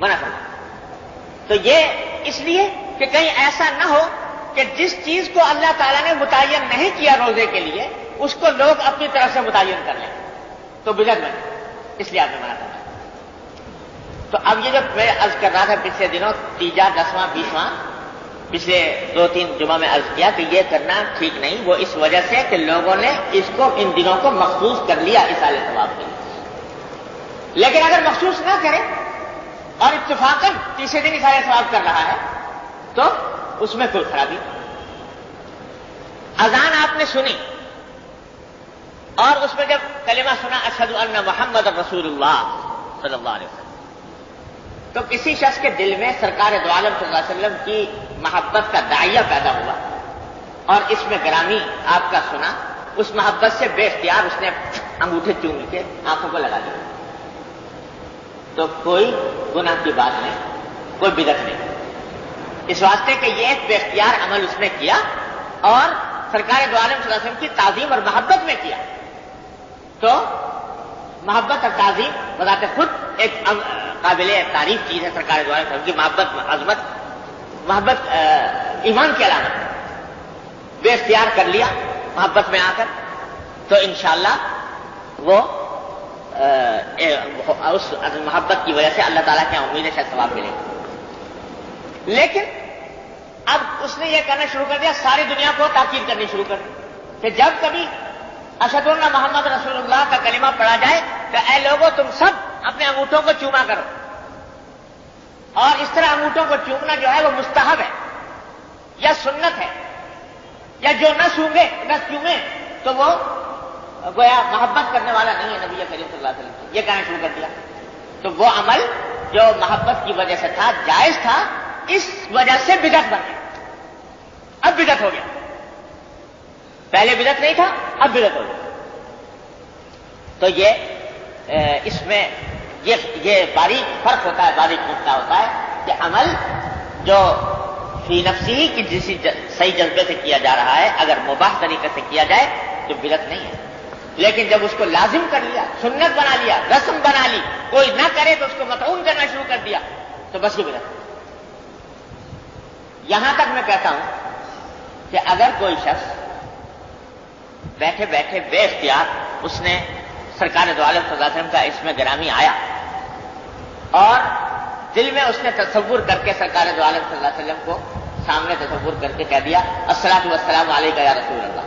منع کرنا. تو یہ اس لیے کہ کہیں ایسا نہ ہو کہ جس چیز کو اللہ تعالیٰ نے متعین نہیں کیا روزے کے لیے اس کو لوگ اپنی طرف سے متعین کر لیں تو بدعت بنے. اس لیے آپ نے منع کرنا. تو اب یہ جو میں عرض کر رہا تھا پچھلے دنوں 3، 10، 20، پچھلے 2-3 جمعہ میں عرض کیا کہ یہ کرنا ٹھیک نہیں. وہ اس وجہ سے کہ لوگوں نے اس کو ان دنوں کو مخصوص کر لیا ایصال ثواب کے لیے. لیکن اگر مخصوص نہ کرے اور اتفاقاً تیسرے دن ایصال ثواب کر رہا ہے تو اس میں کوئی خرابی. اذان آپ نے سنی اور اس میں جب کلمہ سنا اشہد ان محمد رسول اللہ صلی اللہ علیہ وسلم تو کسی شخص کے دل میں سرکار دو عالم صلی اللہ علیہ وسلم کی محبت کا داعیہ پیدا ہوا اور اس میں گرامی آپ کا سنا. اس محبت سے بے اختیار اس نے انگوٹھے چوم کے آنکھوں کو لگا دیا تو کوئی گناہ کی بات نہیں, کوئی بدعت نہیں. اس واسطے کہ یہ ایک بے اختیار عمل اس نے کیا اور سرکار دو عالم صلی اللہ علیہ وسلم کی تعظیم اور محبت میں کیا. تو محبت اور تعظیم بذات خود ایک قابل تعریف چیز ہے. سرکار دو عالم صلی اللہ علیہ وسلم کی محبت, عظمت, محبت ایمان کی علامت ہے. بے اختیار کر لیا محبت میں آ کر تو انشاءاللہ وہ اس محبت کی وجہ سے اللہ تعالیٰ کی امید ہے شاید ثواب ملے گا. لیکن اب اس نے یہ کرنا شروع کر دیا, ساری دنیا کو تاکید کرنی شروع کر دی کہ جب کبھی اشہد ان محمد رسول اللہ کا کلمہ پڑھا جائے تو اے لوگوں تم سب اپنے انگوٹھوں کو چوما کرو. اور اس طرح انگوٹھوں کو چومنا جو ہے وہ مستحب ہے یا سنت ہے, یا جو نہ چومے تو وہ گویا محبت کرنے والا نہیں ہے نبی کریم صلی اللہ علیہ وسلم. یہ کہنا شروع کر دیا تو وہ عمل جو محبت کی وجہ سے تھا, جائز تھا, اس وجہ سے بدعت بن گیا. اب بدعت ہو گیا. پہلے بدعت نہیں تھا, اب بدعت ہو گیا. تو یہ اس میں یہ باریک فرق ہوتا ہے, باریک نقطہ ہوتا ہے کہ عمل جو فی نفسی کی جسی صحیح جذبے سے کیا جا رہا ہے اگر مباح طریقے سے کیا جائے تو بدعت نہیں ہے. لیکن جب اس کو لازم کر لیا, سنت بنا لیا, رسم بنا لی, کوئی نہ کرے تو اس کو مطعون کرنا شروع کر دیا تو بس یہ بدعت. یہاں تک میں کہتا ہوں کہ اگر کوئی شخص بیٹھے بیٹھے بے اختیار اس نے سرکار دو عالم صلی اللہ علیہ وسلم کا اس میں گرامی آیا اور دل میں اس نے تصور کر کے سرکار دو عالم صلی اللہ علیہ وسلم کو سامنے تصور کر کے کہہ دیا الصلاۃ والسلام علیک یا رسول اللہ,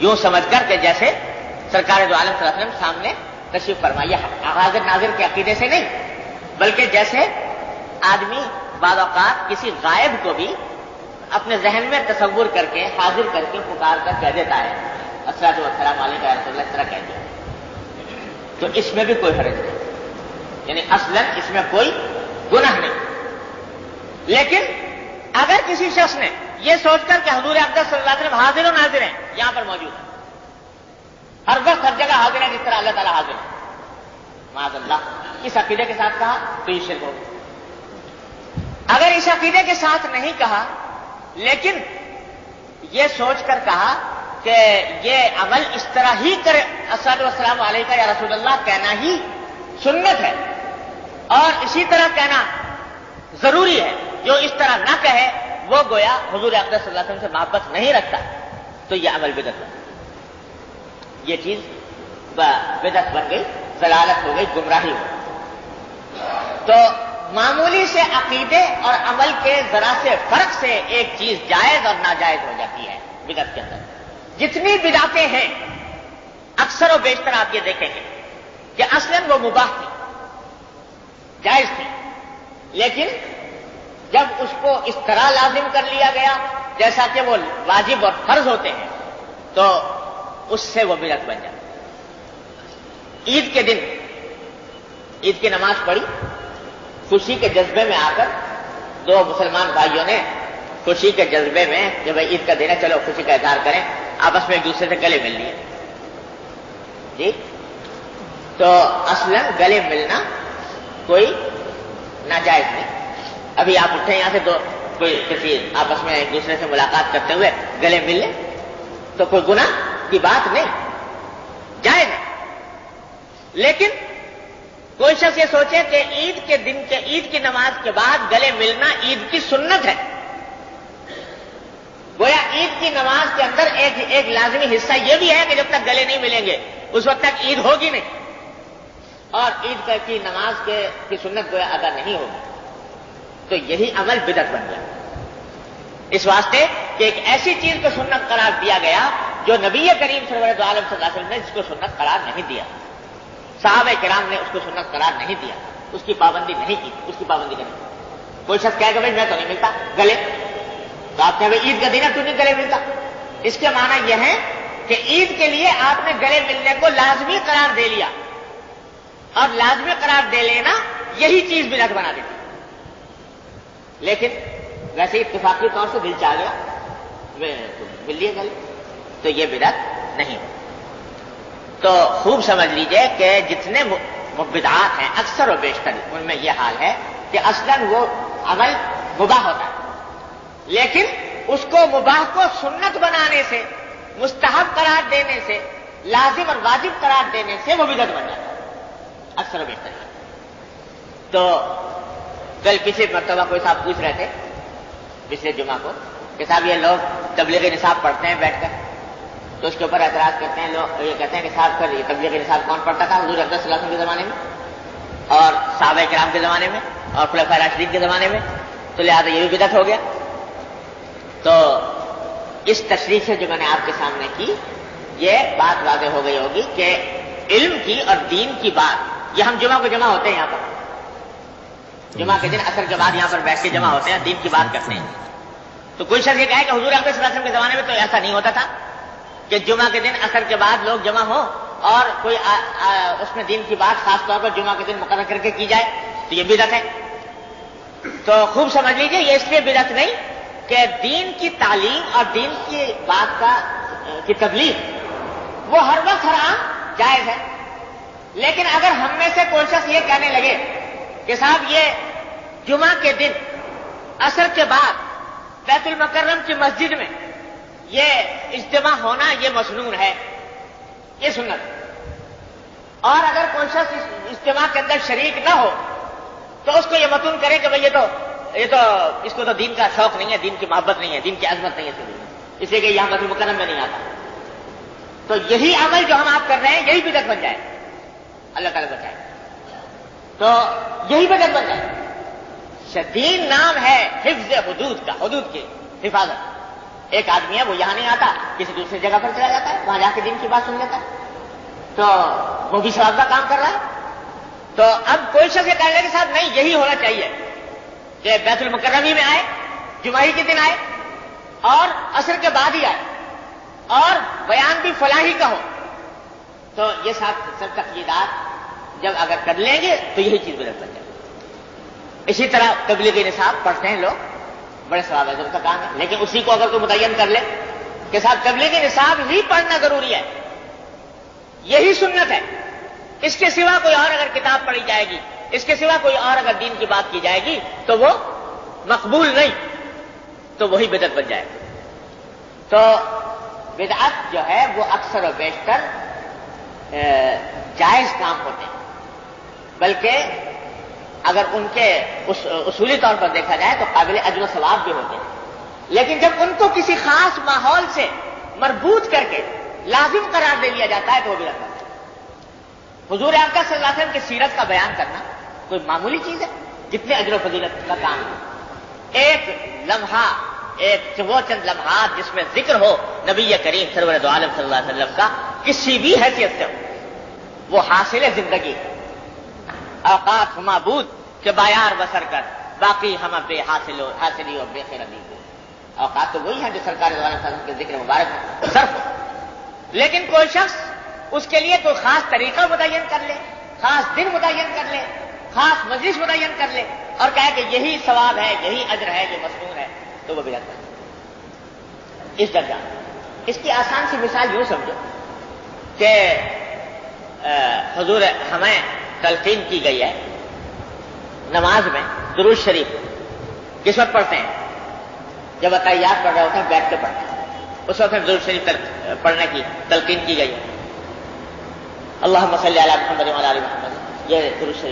یوں سمجھ کر کہ جیسے سرکار دو عالم صلی اللہ علیہ وسلم سامنے تشریف فرمائیے, حاضر ناظر کے عقیدے سے نہیں بلکہ جیسے آدمی بعض اوقات کسی غائب کو بھی اپنے ذہن میں تصور کر کے حاضر کر کے پکار کر کہہ دیتا ہے الصلاۃ والسلام علیک یا رسول اللہ, اس طرح کہہ دیا تو اس میں بھی کوئی حرج نہیں, یعنی اصلاً اس میں کوئی گناہ نہیں. لیکن اگر کسی شخص نے یہ سوچ کر کہ حضور اقدس صلی اللہ علیہ وسلم حاضر و ناظر ہیں, یہاں پر موجود ہیں, ہر وقت ہر جگہ حاضر ہے جس طرح اللہ تعالیٰ حاضر ہے, معاذ اللہ, اس عقیدے کے ساتھ کہا تو یہ شرک ہوگا. اگر اس عقیدے کے ساتھ نہیں کہا لیکن یہ سوچ کر کہا کہ یہ عمل اس طرح ہی کرے, الصلاۃ والسلام علیک یا رسول اللہ کہنا ہی سنت ہے اور اسی طرح کہنا ضروری ہے, جو اس طرح نہ کہے وہ گویا حضور اقدس صلی اللہ علیہ وسلم سے محبت نہیں رکھتا, تو یہ عمل بدعت بن گئی. یہ چیز بدعت بن گئی, ضلالت ہو گئی, گمراہی ہو گئی. تو معمولی سے عقیدے اور عمل کے ذرا سے فرق سے ایک چیز جائز اور ناجائز ہو جاتی ہے بدعت کے اندر. جتنی بدعتیں ہیں اکثر و بیشتر آپ یہ دیکھیں گے کہ اصلاً وہ مباح تھی, جائز تھی, لیکن جب اس کو اس طرح لازم کر لیا گیا جیسا کہ وہ واجب اور فرض ہوتے ہیں تو اس سے وہ بدعت بن جاتی. عید کے دن عید کی نماز پڑھی, خوشی کے جذبے میں آ کر دو مسلمان بھائیوں نے خوشی کے جذبے میں جب عید کا دن ہے چلو خوشی کا اظہار کریں, آپس میں ایک دوسرے سے گلے مل لیے. جی تو اصلاً گلے ملنا کوئی ناجائز نہیں. ابھی آپ اٹھے یہاں سے کوئی کسی آپس میں ایک دوسرے سے ملاقات کرتے ہوئے گلے مل لیں تو کوئی گناہ کی بات نہیں, جائز ہے. لیکن کوئی شخص یہ سوچے کہ عید کے دن کے عید کی نماز کے بعد گلے ملنا عید کی سنت ہے، گویا عید کی نماز کے اندر ایک لازمی حصہ یہ بھی ہے کہ جب تک گلے نہیں ملیں گے اس وقت تک عید ہوگی نہیں، اور عید کی نماز کی سنت گویا ادا نہیں ہوگی، تو یہی عمل بدعت بن گیا، اس واسطے کہ ایک ایسی چیز کو سنت قرار دیا گیا جو نبی کریم سرور دو عالم صلی اللہ علیہ وسلم نے جس کو سنت قرار نہیں دیا، صحابہ کرام نے اس کو سنت قرار نہیں دیا، اس کی پابندی نہیں کی، اس کی پابندی نہیں کی۔ کوئی شخص کہے کہ بھائی میں تو نہیں ملتا گلے، تو آپ کہیں بھائی عید کا دن ہے تو نہیں گلے ملتا، اس کے معنی یہ ہے کہ عید کے لیے آپ نے گلے ملنے کو لازمی قرار دے لیا، اور لازمی قرار دے لینا یہی چیز بدعت بنا دیتی، لیکن ویسے اتفاقی طور سے دل چاہ گیا مل لیے گلے تو یہ بدعت نہیں۔ تو خوب سمجھ لیجئے کہ جتنے بدعات ہیں اکثر و بیشتر ان میں یہ حال ہے کہ اصلاً وہ عمل مباح ہوتا ہے، لیکن اس کو مباح کو سنت بنانے سے، مستحب قرار دینے سے، لازم اور واجب قرار دینے سے وہ بدعت بن جاتا ہے اکثر و بیشتر۔ تو کل پچھلے مرتبہ کوئی صاحب پوچھ رہے تھے پچھلے جمعہ کو کہ صاحب یہ لوگ تبلیغ نصاب پڑھتے ہیں بیٹھ کر، تو اس کے اوپر اعتراض کرتے ہیں لوگ، یہ کہتے ہیں کہ صاحب پھر یہ تبلیغ نصاب کون پڑھتا تھا؟ حضور اقدس صلی اللہ علیہ وسلم کے زمانے میں اور صحابہ کرام کے زمانے میں اور خلفائے راشدین کے زمانے میں، تو لہٰذا یہ بھی بدعت ہو گیا۔ تو اس تشریح سے جو میں نے آپ کے سامنے کی یہ بات واضح ہو گئی ہوگی کہ علم کی اور دین کی بات، یہ ہم جمعہ کو جمع ہوتے ہیں یہاں پر، جمعہ کے دن عصر کے بعد یہاں پر بیٹھ کے جمع ہوتے ہیں، دین کی بات کرتے ہیں، تو کوئی شخص یہ کہے کہ حضور اقدس صلی اللہ علیہ وسلم کے زمانے میں تو ایسا نہیں ہوتا تھا کہ جمعہ کے دن عصر کے بعد لوگ جمع ہوں اور کوئی اس میں دین کی بات خاص طور پر جمعہ کے دن مقرر کر کے کی جائے، تو یہ بدعت ہے۔ تو خوب سمجھ لیجئے یہ اس لیے بدعت نہیں کہ دین کی تعلیم اور دین کی بات کی تبلیغ وہ ہر وقت ہر عام جائز ہے، لیکن اگر ہم میں سے کوئی شخص یہ کہنے لگے کہ صاحب یہ جمعہ کے دن عصر کے بعد بیت المکرم کی مسجد میں یہ اجتماع ہونا یہ مسنون ہے، یہ سنت، اور اگر کوئی شخص اس اجتماع کے اندر شریک نہ ہو تو اس کو یہ متون کرے کہ بھئی یہ تو اس کو تو دین کا شوق نہیں ہے، دین کی محبت نہیں ہے، دین کی عظمت نہیں ہے، اس لیے کہ یہاں بیت المکرم میں نہیں آتا، تو یہی عمل جو ہم آپ کر رہے ہیں یہی بدعت بن جائے، اللہ تعالیٰ بچائے، تو یہی بدعت بن جائے۔ دین نام ہے حفظ حدود کا، حدود کی حفاظت۔ ایک آدمی ہے وہ یہاں نہیں آتا، کسی دوسری جگہ پر چلا جاتا ہے، وہاں جا کے دین کی بات سن لیتا ہے، تو وہ بھی ثواب کا کام کر رہا ہے۔ تو اب کوئی شخص یہ کہنے کے ساتھ نہیں، یہی ہونا چاہیے کہ بیت المکرم ہی میں آئے، جمعہ کے دن آئے اور عصر کے بعد ہی آئے اور بیان بھی فلاں ہی کا ہو، تو یہ سب تقییدات جب اگر کر لیں گے تو یہی چیز بدعت بن جائے۔ اسی طرح تبلیغ نصاب پڑھتے ہیں لوگ، بڑے ثواب اجر کا کام ہے، لیکن اسی کو اگر کوئی متعین کر لے کہ صاحب تبلیغ نصاب ہی پڑھنا ضروری ہے، یہی سنت ہے، اس کے سوا کوئی اور اگر کتاب پڑھی جائے گی، اس کے سوا کوئی اور اگر دین کی بات کی جائے گی تو وہ مقبول نہیں، تو وہی بدعت بن جائے۔ تو بدعت جو ہے وہ اکثر و بیشتر جائز کام ہوتے ہیں، بلکہ اگر ان کے اصولی طور پر دیکھا جائے تو قابل اجر و ثواب بھی ہوتے ہیں، لیکن جب ان کو کسی خاص ماحول سے مربوط کر کے لازم قرار دے دیا جاتا ہے تو وہ بدعت ہوتا ہے۔ حضور اقدس صلی اللہ علیہ وسلم کی سیرت کا بیان کرنا کوئی معمولی چیز ہے؟ جتنے اجر و فضیلت کا کام ہے، ایک لمحہ، وہ چند لمحات جس میں ذکر ہو نبی کریم سرور دو عالم صلی اللہ علیہ وسلم کا کسی بھی حیثیت سے ہو، وہ حاصل زندگی، اوقات معبود کے بایار بسر کر باقی ہم بے حاصلی اور بے خیرتی ہو۔ اوقات تو وہی ہیں جو سرکار دو عالم صلی اللہ علیہ وسلم کے ذکر مبارک میں صرف ہو، لیکن کوئی شخص اس کے لیے کوئی خاص طریقہ متعین کر لے، خاص دن متعین کر لے، خاص مجلس متعین کر لے اور کہے کہ یہی ثواب ہے، یہی اجر ہے جو مسنون ہے، تو وہ بدعت ہے اس درجہ۔ اس کی آسان سی مثال یوں سمجھو کہ حضور ہمیں تلقین کی گئی ہے نماز میں درود شریف کس وقت پڑھتے ہیں؟ جب اتحیات پڑھ رہے ہوتے ہیں بیٹھ کے پڑھتے ہیں، اس وقت درود شریف پڑھنے کی تلقین کی گئی ہے۔ اللہم صلی علی محمد وعلی آل محمد یہ درود شریف